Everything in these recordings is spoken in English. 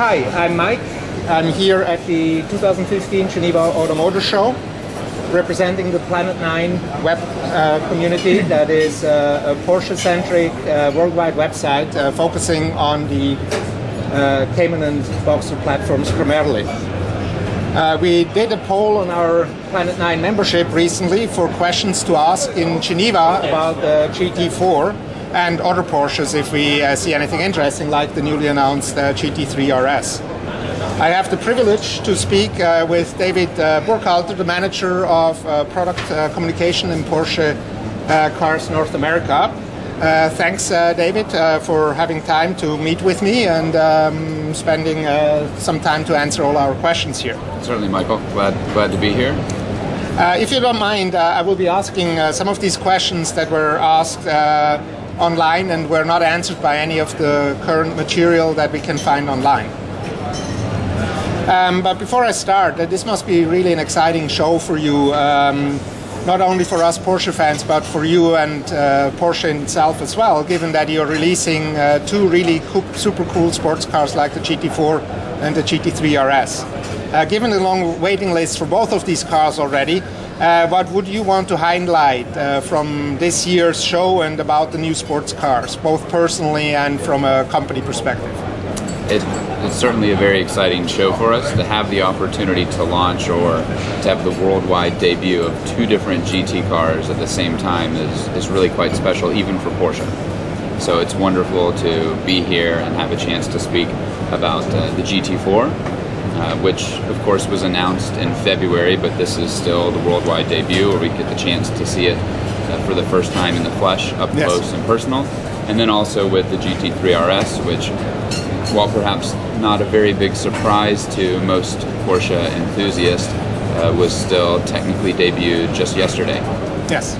Hi, I'm Mike. I'm here at the 2015 Geneva Automotive Show, representing the Planet-9 web community that is a Porsche-centric worldwide website focusing on the Cayman and Boxster platforms primarily. We did a poll on our Planet-9 membership recently for questions to ask in Geneva about the GT4 and other Porsches if we see anything interesting, like the newly announced GT3 RS. I have the privilege to speak with David Burkhalter, the manager of product communication in Porsche Cars North America. Thanks, David, for having time to meet with me and spending some time to answer all our questions here. Certainly, Michael. Glad to be here. If you don't mind, I will be asking some of these questions that were asked online and were not answered by any of the current material that we can find online. But before I start, this must be really an exciting show for you, not only for us Porsche fans, but for you and Porsche itself as well, given that you're releasing two really super cool sports cars like the GT4 and the GT3 RS. Given the long waiting list for both of these cars already, what would you want to highlight from this year's show and about the new sports cars, both personally and from a company perspective? It's certainly a very exciting show for us to have the opportunity to launch or to have the worldwide debut of two different GT cars at the same time is really quite special, even for Porsche. So it's wonderful to be here and have a chance to speak about the GT4, which of course was announced in February, but this is still the worldwide debut where we get the chance to see it for the first time in the flesh, up close and personal. And then also with the GT3 RS, which, while perhaps not a very big surprise to most Porsche enthusiasts, was still technically debuted just yesterday. Yes.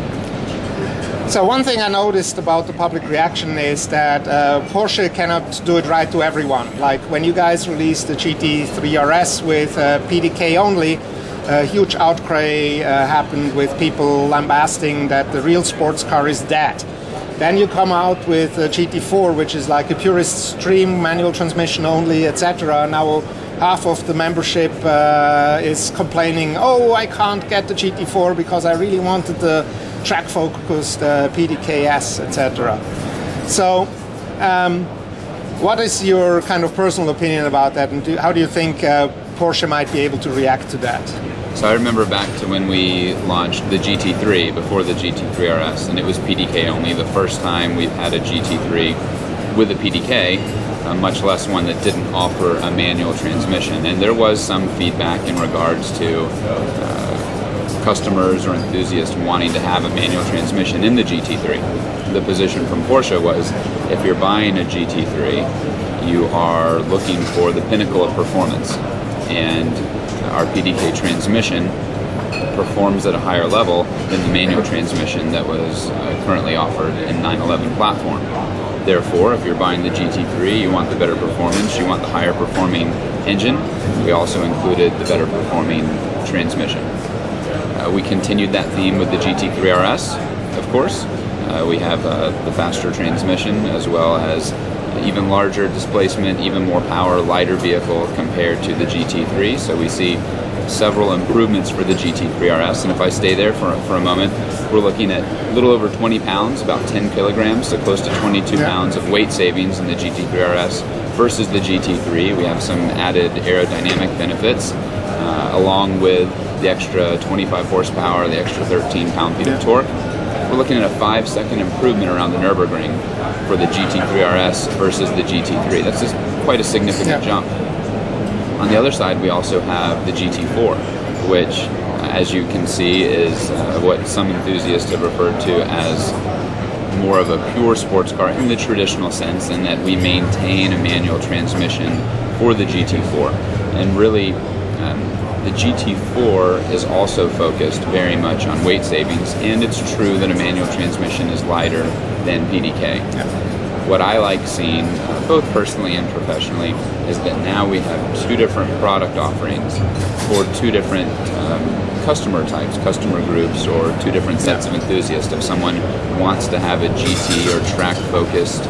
So one thing I noticed about the public reaction is that Porsche cannot do it right to everyone. Like when you guys released the GT3 RS with PDK only, a huge outcry happened with people lambasting that the real sports car is dead. Then you come out with a GT4, which is like a purist stream, manual transmission only, etc. Now half of the membership is complaining, oh, I can't get the GT4 because I really wanted the track-focused PDK-S, etc. So what is your kind of personal opinion about that, and how do you think Porsche might be able to react to that? So I remember back to when we launched the GT3 before the GT3 RS, and it was PDK only, the first time we've had a GT3 with a PDK, much less one that didn't offer a manual transmission. And there was some feedback in regards to customers or enthusiasts wanting to have a manual transmission in the GT3. The position from Porsche was, if you're buying a GT3, you are looking for the pinnacle of performance. And our PDK transmission performs at a higher level than the manual transmission that was currently offered in 911 platform. Therefore, if you're buying the GT3, you want the better performance, you want the higher performing engine. We also included the better performing transmission. We continued that theme with the GT3 RS, of course. We have the faster transmission as well as even larger displacement, even more power, lighter vehicle compared to the GT3. So we see several improvements for the GT3 RS. And if I stay there for a moment, we're looking at a little over 20 pounds, about 10 kilograms, so close to 22 pounds of weight savings in the GT3 RS versus the GT3. We have some added aerodynamic benefits along with the extra 25 horsepower, the extra 13 pound-feet of torque. We're looking at a 5-second improvement around the Nürburgring for the GT3 RS versus the GT3. That's just quite a significant jump. On the other side, we also have the GT4, which, as you can see, is what some enthusiasts have referred to as more of a pure sports car in the traditional sense, in that we maintain a manual transmission for the GT4. And really, the GT4 is also focused very much on weight savings, and it's true that a manual transmission is lighter than PDK. What I like seeing, both personally and professionally, is that now we have two different product offerings for two different customer types, customer groups, or two different sets of enthusiasts. If someone wants to have a GT or track-focused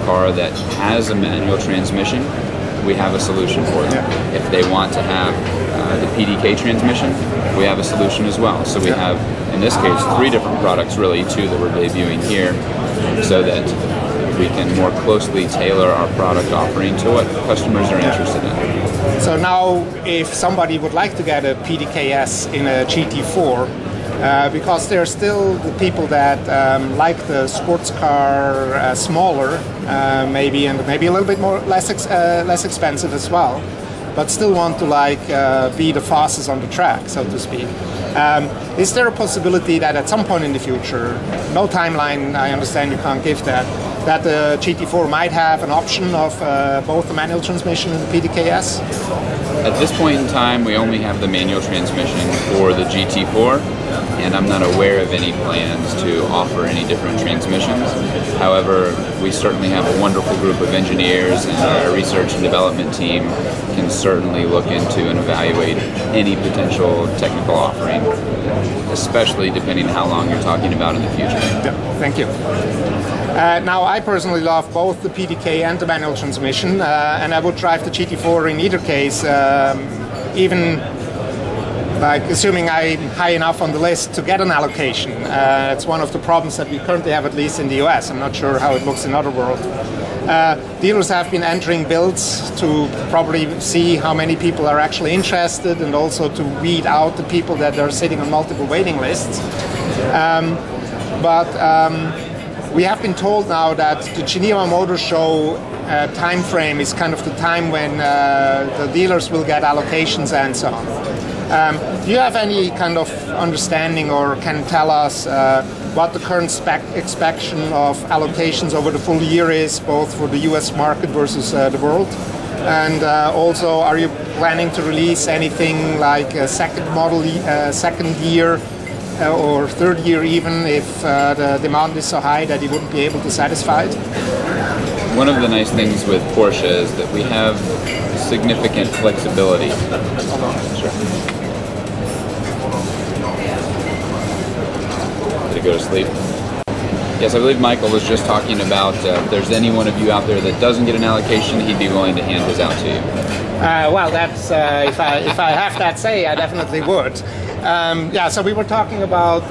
car that has a manual transmission, we have a solution for them. If they want to have the PDK transmission, we have a solution as well. So we have, in this case, 3 different products, really 2 that we're debuting here, so that we can more closely tailor our product offering to what customers are interested in. So now, if somebody would like to get a PDKS in a GT4, because there are still the people that like the sports car smaller, maybe, and maybe a little bit more less expensive as well, but still want to be the fastest on the track, so to speak. Is there a possibility that at some point in the future, no timeline, I understand you can't give that the GT4 might have an option of both the manual transmission and the PDKS? At this point in time, we only have the manual transmission for the GT4, and I'm not aware of any plans to offer any different transmissions. However, we certainly have a wonderful group of engineers, and our research and development team can certainly look into and evaluate any potential technical offering, especially depending on how long you're talking about in the future. Yeah, thank you. Now, I personally love both the PDK and the manual transmission, and I would drive the GT4 in either case, even assuming I'm high enough on the list to get an allocation. It's one of the problems that we currently have, at least in the US. I'm not sure how it looks in other world. Dealers have been entering builds to probably see how many people are actually interested, and also to weed out the people that are sitting on multiple waiting lists. We have been told now that the Geneva Motor Show time frame is kind of the time when the dealers will get allocations and so on. Do you have any kind of understanding, or can tell us what the current expectation of allocations over the full year is, both for the US market versus the world? And also, are you planning to release anything like a second year or third year, even if the demand is so high that you wouldn't be able to satisfy it? One of the nice things with Porsche is that we have significant flexibility. Sure. Did it go to sleep? Yes, I believe Michael was just talking about if there's any one of you out there that doesn't get an allocation, he'd be willing to hand his out to you. Well, that's if I have that say, I definitely would. Yeah, so we were talking about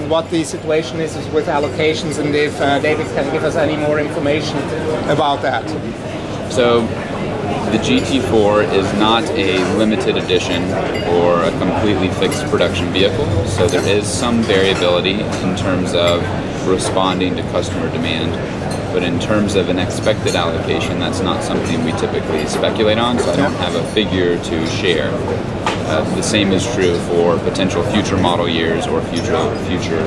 what the situation is with allocations, and if David can give us any more information about that. So the GT4 is not a limited edition or a completely fixed production vehicle, so there is some variability in terms of responding to customer demand. But in terms of an expected allocation, that's not something we typically speculate on, so I don't have a figure to share. The same is true for potential future model years or future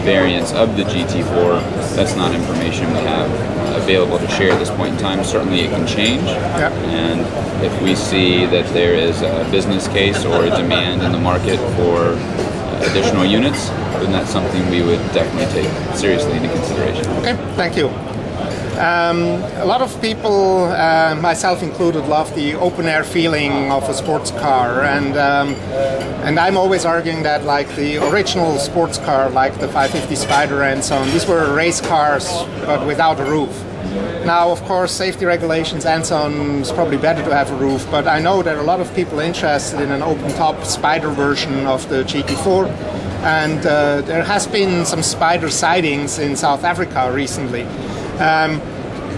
variants of the GT4. That's not information we have available to share at this point in time. Certainly it can change, and if we see that there is a business case or a demand in the market for additional units, then that's something we would definitely take seriously into consideration. Okay, thank you. A lot of people, myself included, love the open-air feeling of a sports car, and I'm always arguing that, like the original sports car, like the 550 Spider and so on, these were race cars but without a roof. Now, of course, safety regulations and so on, it's probably better to have a roof, but I know there are a lot of people interested in an open-top Spider version of the GT4, and there has been some Spider sightings in South Africa recently.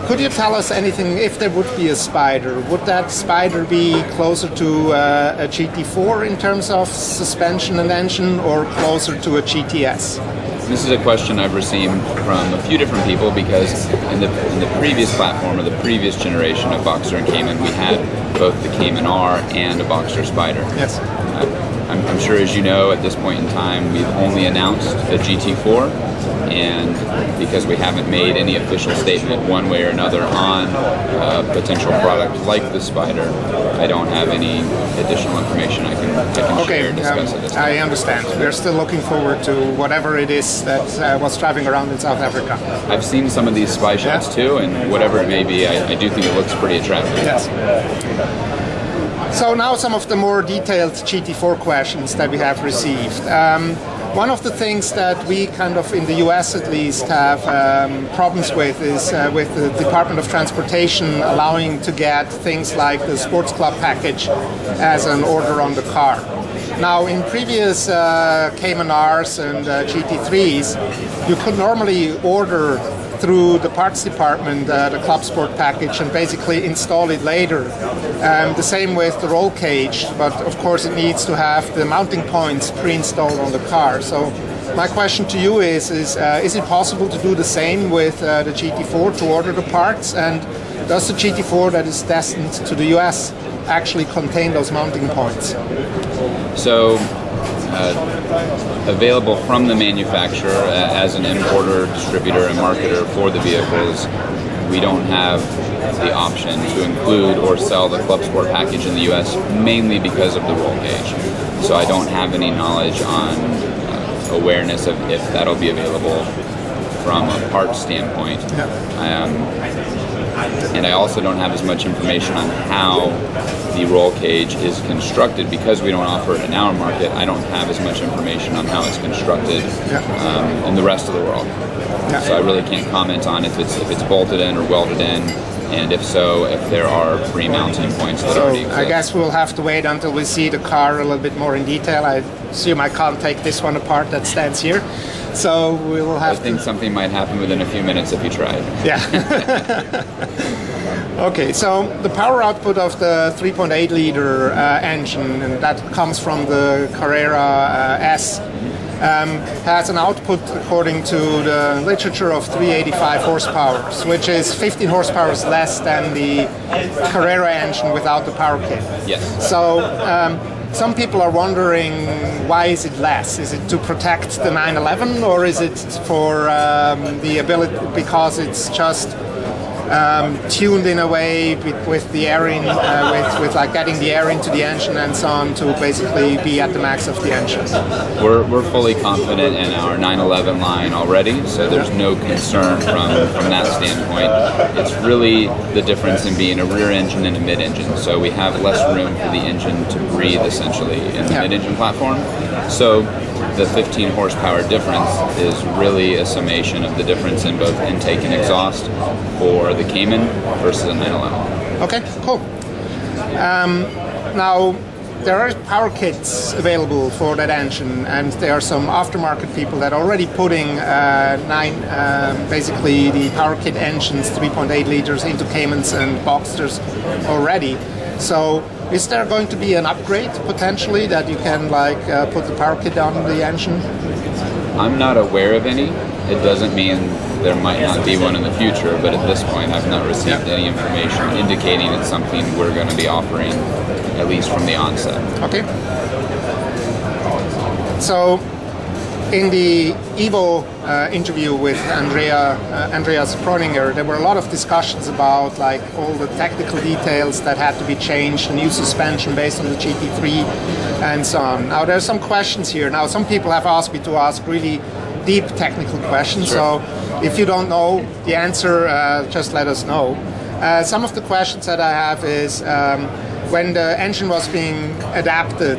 Could you tell us anything, if there would be a Spider, would that Spider be closer to a GT4 in terms of suspension and engine, or closer to a GTS? This is a question I've received from a few different people, because in the previous platform, or the previous generation of Boxster and Cayman, we had both the Cayman R and a Boxster Spider. Yes. I'm sure, as you know, at this point in time, we've only announced the GT4, and because we haven't made any official statement one way or another on a potential product like the Spider, I don't have any additional information I can share or discuss at this time. I understand. We're still looking forward to whatever it is that was driving around in South Africa. I've seen some of these spy shots too, and whatever it may be, I do think it looks pretty attractive. Yes. So now some of the more detailed GT4 questions that we have received. One of the things that we kind of, in the US at least, have problems with is with the Department of Transportation allowing to get things like the Sports Club package as an order on the car. Now, in previous Cayman Rs and GT3s, you could normally order through the parts department the Club Sport package and basically install it later. The same with the roll cage, but of course it needs to have the mounting points pre-installed on the car. So my question to you is it possible to do the same with the GT4 to order the parts? And does the GT4 that is destined to the US actually contain those mounting points? So, available from the manufacturer as an importer, distributor, and marketer for the vehicles, we don't have the option to include or sell the Club Sport package in the US, mainly because of the roll cage. So I don't have any knowledge on awareness of if that'll be available from a parts standpoint. And I also don't have as much information on how the roll cage is constructed. Because we don't offer it in our market, I don't have as much information on how it's constructed in the rest of the world. So I really can't comment on if it's bolted in or welded in, and if so, if there are pre-mounting points that already exist. I guess we'll have to wait until we see the car a little bit more in detail. I assume I can't take this one apart that stands here. So we'll have I think something might happen within a few minutes if you tried. Yeah. Okay, so the power output of the 3.8 liter engine, and that comes from the Carrera S, has an output, according to the literature, of 385 horsepower, which is 15 horsepower less than the Carrera engine without the power kit. Yes. So some people are wondering, why is it less? Is it to protect the 911, or is it for the ability, because it's just tuned in a way with the air in, with like getting the air into the engine and so on, to basically be at the max of the engine? We're fully confident in our 911 line already, so there's no concern from that standpoint. It's really the difference in being a rear engine and a mid-engine. So we have less room for the engine to breathe, essentially, in the mid-engine platform. So the 15 horsepower difference is really a summation of the difference in both intake and exhaust for the Cayman versus the 911. Okay, cool. Now, there are power kits available for that engine, and there are some aftermarket people that are already putting basically the power kit engines, 3.8 liters, into Caymans and Boxsters already. So is there going to be an upgrade potentially that you can like put the power kit on the engine? I'm not aware of any. It doesn't mean there might not be one in the future, but at this point I've not received any information indicating it's something we're going to be offering, at least from the onset. Okay. So in the Evo interview with Andreas Proninger, there were a lot of discussions about like all the technical details that had to be changed, new suspension based on the GT3 and so on. Now there's some questions here. Now some people have asked me to ask really deep technical questions, so if you don't know the answer, just let us know. Some of the questions that I have is, when the engine was being adapted,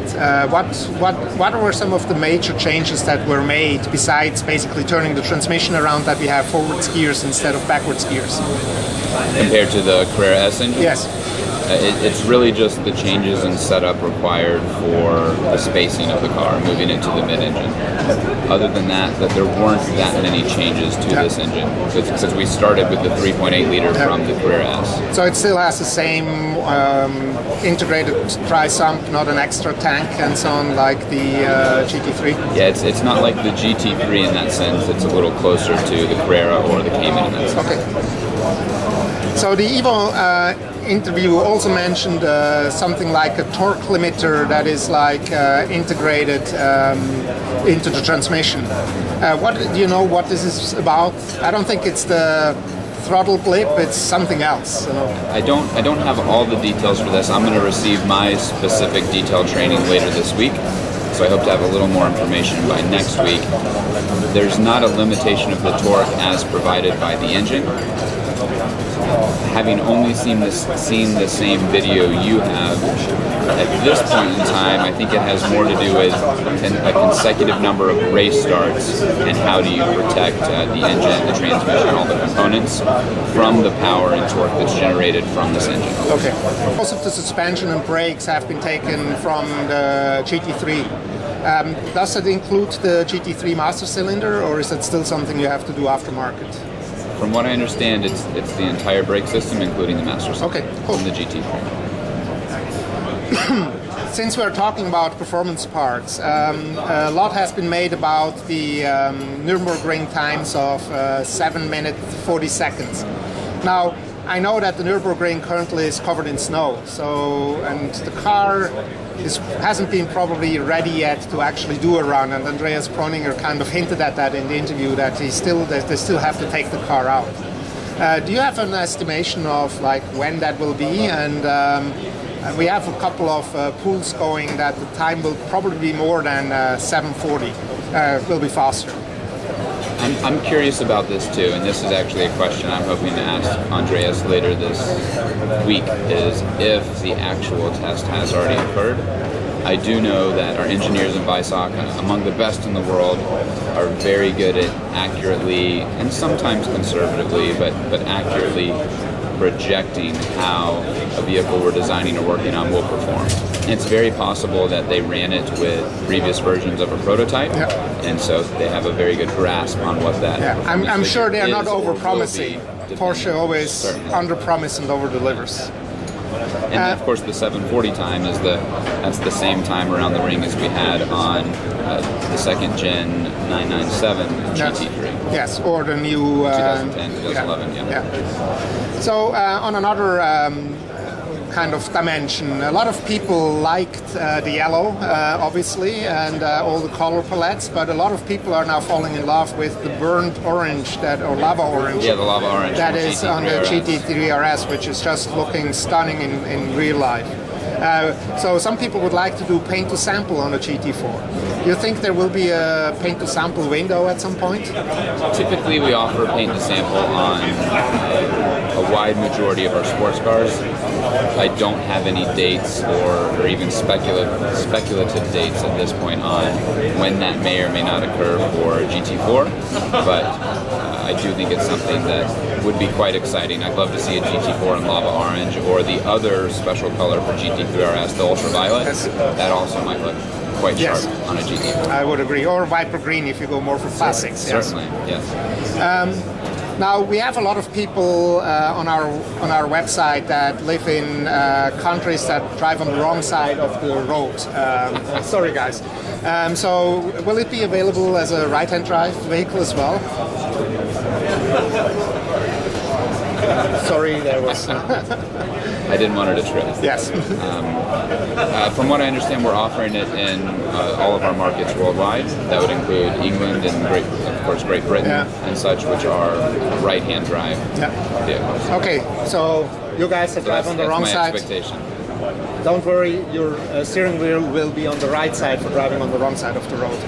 what were some of the major changes that were made, besides basically turning the transmission around, that we have forward gears instead of backwards gears? Compared to the Carrera S engine? Yes. It's really just the changes in setup required for the spacing of the car, moving into the mid-engine. Other than that there weren't that many changes to this engine, since we started with the 3.8 liter from the Carrera S. So it still has the same integrated tri-sump, not an extra tank and so on, like the GT3? Yeah, it's not like the GT3 in that sense. It's a little closer to the Carrera or the Cayman in that sense. Okay. So the Evo interview also mentioned something like a torque limiter that is like integrated into the transmission. Do you know what this is about? I don't think it's the throttle blip, it's something else. So. I don't have all the details for this. I'm going to receive my specific detailed training later this week, so I hope to have a little more information by next week. There's not a limitation of the torque as provided by the engine. having only seen the same video you have, at this point in time, I think it has more to do with a consecutive number of race starts and how do you protect the engine, the transmission, all the components from the power and torque that's generated from this engine. Okay. Most of the suspension and brakes have been taken from the GT3. Does it include the GT3 master cylinder, or is it still something you have to do aftermarket? From what I understand, it's the entire brake system, including the master cylinder, okay, cool. from the GT4. Since we're talking about performance parts, a lot has been made about the Nürburgring times of 7 minutes 40 seconds. Now, I know that the Nürburgring currently is covered in snow, and the car hasn't been probably ready yet to actually do a run, and Andreas Proninger kind of hinted at that in the interview, that they still have to take the car out. Do you have an estimation of like when that will be? And we have a couple of pools going that the time will probably be more than 7:40. Will be faster. I'm curious about this too, and this is actually a question I'm hoping to ask Andreas later this week, is if the actual test has already occurred. I do know that our engineers in Weissach, among the best in the world, are very good at accurately, and sometimes conservatively, but accurately projecting how a vehicle we're designing or working on will perform. It's very possible that they ran it with previous versions of a prototype, and so they have a very good grasp on what that. Yeah, I'm sure they are not over-promising. Porsche always under-promise and over-delivers. And of course, the 740 time is that's the same time around the ring as we had on the second gen 997 GT3. Yes, or the new 2010, 2011. Yeah. So on another kind of dimension, a lot of people liked the yellow, obviously, and all the color palettes, but a lot of people are now falling in love with the burnt orange, or lava orange. Yeah, the lava orange. That is on the GT3 RS, which is just looking stunning in real life. So some people would like to do paint to sample on a GT4. Do you think there will be a paint to sample window at some point? Typically we offer paint to sample on a wide majority of our sports cars. I don't have any dates or even speculative dates at this point on when that may or may not occur for GT4, but I do think it's something that would be quite exciting. I'd love to see a GT4 in lava orange, or the other special color for GT3 RS, the ultraviolet. That also might look quite sharp on a GT4. I would agree. Or Viper Green if you go more for classics. Certainly, yes. Now we have a lot of people on our website that live in countries that drive on the wrong side of the road. Sorry, guys. So will it be available as a right-hand drive vehicle as well? Sorry, there was. I didn't want her to trip. Yes. From what I understand, we're offering it in all of our markets worldwide. That would include England and, of course, Great Britain and such, which are right-hand drive vehicles. Okay, so you guys that drive on the wrong side. Expectation. Don't worry, your steering wheel will be on the right side for driving on the wrong side of the road.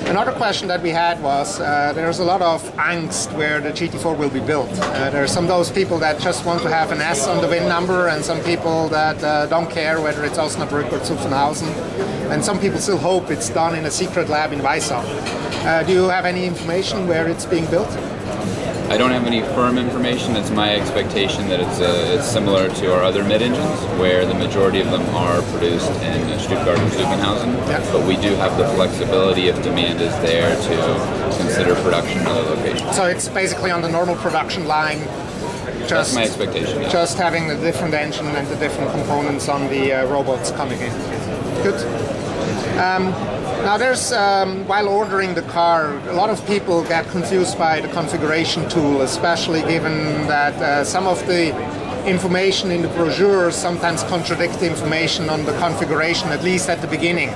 Another question that we had was, there's a lot of angst where the GT4 will be built. There are some of those people that just want to have an S on the VIN number, and some people that don't care whether it's Osnabrück or Zuffenhausen, and some people still hope it's done in a secret lab in Weissach. Do you have any information where it's being built? I don't have any firm information. It's my expectation that it's similar to our other mid-engines, where the majority of them are produced in Stuttgart and Zuffenhausen. But we do have the flexibility if demand is there to consider production in other locations. So it's basically on the normal production line. That's my expectation. Yeah. Just having the different engine and the different components on the robots coming in. Good. Now there's, while ordering the car, a lot of people get confused by the configuration tool, especially given that some of the information in the brochure sometimes contradict the information on the configuration, at least at the beginning.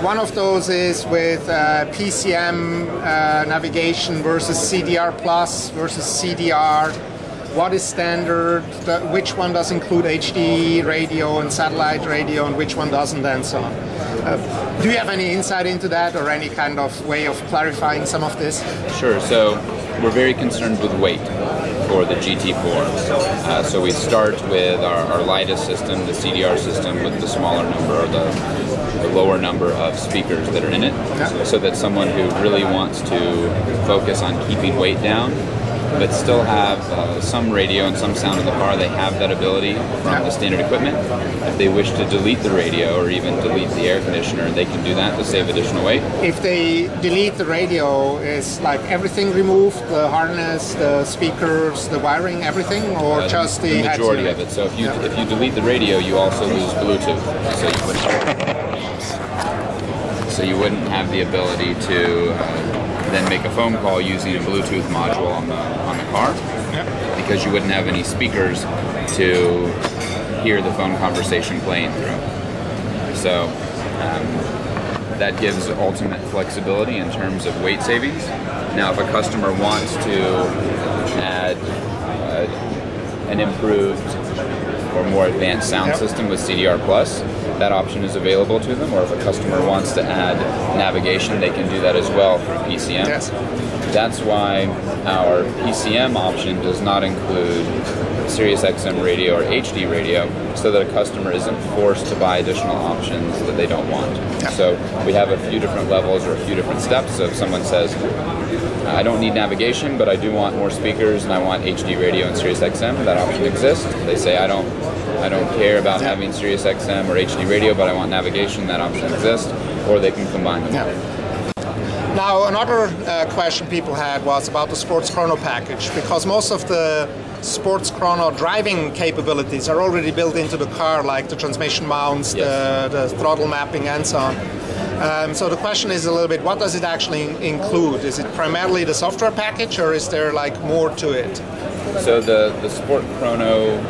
One of those is with PCM navigation versus CDR Plus versus CDR. What is standard, which one does include HD radio and satellite radio, and which one doesn't, and so on. Do you have any insight into that, or any kind of way of clarifying some of this? Sure. So we're very concerned with weight for the GT4. So we start with our lightest system, the CDR system, with the smaller number or the lower number of speakers that are in it, so that someone who really wants to focus on keeping weight down but still have some radio and some sound in the car, they have that ability from the standard equipment. If they wish to delete the radio or even delete the air conditioner, they can do that to save additional weight. If they delete the radio, is like everything removed, the harness, the speakers, the wiring, everything, or just the majority of it. So if you delete the radio, you also lose Bluetooth. So you wouldn't have the ability to then make a phone call using a Bluetooth module on the car, because you wouldn't have any speakers to hear the phone conversation playing through. So that gives ultimate flexibility in terms of weight savings. Now, if a customer wants to add an improved or more advanced sound system with CDR Plus, that option is available to them. Or if a customer wants to add navigation, they can do that as well through PCM. Yes. That's why our PCM option does not include Sirius XM radio or HD radio, so that a customer isn't forced to buy additional options that they don't want. So we have a few different levels or a few different steps. So if someone says, I don't need navigation, but I do want more speakers and I want HD radio and Sirius XM, that option exists. They say, I don't care about having Sirius XM or HD radio, but I want navigation, that option exists. Or they can combine them. Now, another question people had was about the sports chrono package, because most of the sports chrono driving capabilities are already built into the car, like the transmission mounts, the throttle mapping, and so on. So the question is a little bit, what does it actually include? Is it primarily the software package, or is there like more to it? So the Sport Chrono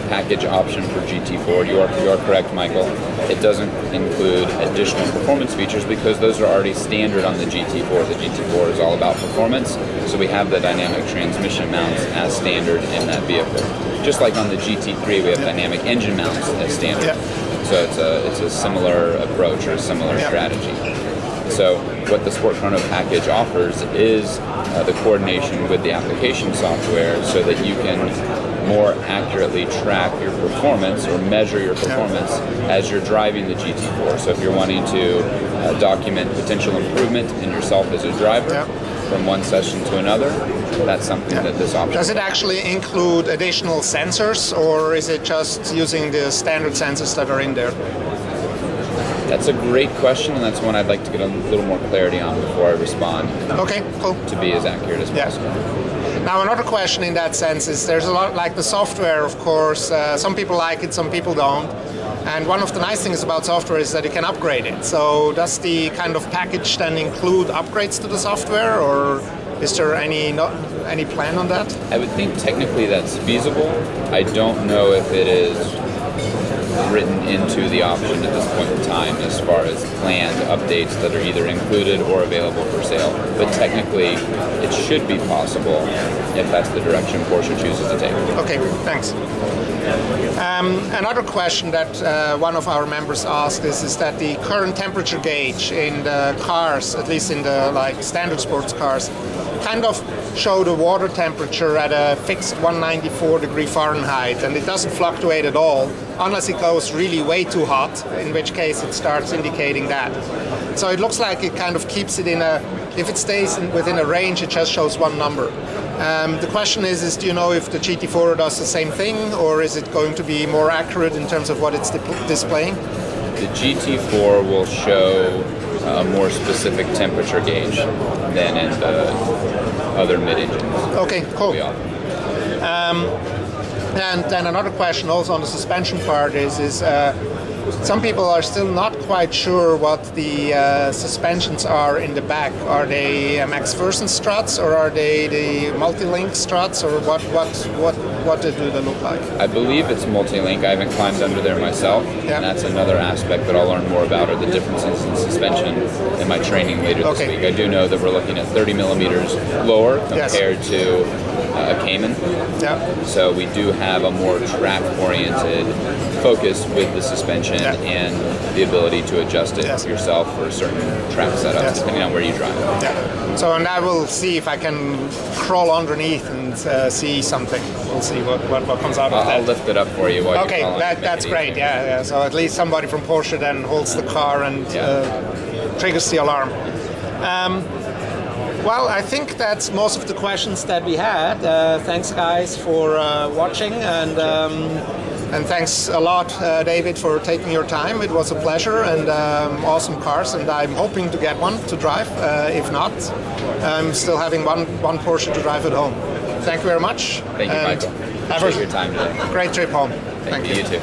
package option for GT4, you are correct, Michael. It doesn't include additional performance features because those are already standard on the GT4. The GT4 is all about performance, so we have the dynamic transmission mounts as standard in that vehicle. Just like on the GT3, we have dynamic engine mounts as standard. So it's a similar approach or a similar strategy. So what the Sport Chrono package offers is the coordination with the application software, so that you can more accurately track your performance or measure your performance as you're driving the GT4. So if you're wanting to document potential improvement in yourself as a driver from one session to another, that's something that this option does. It actually include additional sensors, or is it just using the standard sensors that are in there? That's a great question, and that's one I'd like to get a little more clarity on before I respond. Okay, cool. To be as accurate as possible. Now, another question in that sense is, there's a lot, like the software, of course, some people like it, some people don't. And one of the nice things about software is that you can upgrade it. So does the kind of package then include upgrades to the software, or is there any plan on that? I would think technically that's feasible. I don't know if it is written into the option at this point in time as far as planned updates that are either included or available for sale. But technically, it should be possible if that's the direction Porsche chooses to take. Okay, thanks. Another question that one of our members asked is that the current temperature gauge in the cars, at least in the standard sports cars, kind of show the water temperature at a fixed 194 degree Fahrenheit, and it doesn't fluctuate at all unless it goes really way too hot, in which case it starts indicating that. So it looks like it kind of keeps it in a, if it stays within a range, it just shows one number. The question is do you know if the GT4 does the same thing, or is it going to be more accurate in terms of what it's displaying? The GT4 will show a more specific temperature gauge than in the other mid-engines. Okay, cool. And then another question also on the suspension part is some people are still not quite sure what the suspensions are in the back. Are they McPherson struts, or are they the multi-link struts, or what do they look like? I believe it's multi-link. I haven't climbed under there myself, and that's another aspect that I'll learn more about, are the differences in suspension in my training later this week. I do know that we're looking at 30 millimeters lower compared to a Cayman. Yeah. So we do have a more track-oriented focus with the suspension and the ability to adjust it yourself for certain track setups, depending on where you drive. Yeah. So, and I will see if I can crawl underneath and see something. We'll see what comes out of that. I'll lift it up for you. While okay, that's great. Yeah. So at least somebody from Porsche then holds the car and triggers the alarm. Well, I think that's most of the questions that we had. Thanks, guys, for watching, and thanks a lot, David, for taking your time. It was a pleasure, and awesome cars, and I'm hoping to get one to drive. If not, I'm still having one Porsche to drive at home. Thank you very much. Thank you, Michael. Appreciate your time today. Great trip home. Thank you. You too.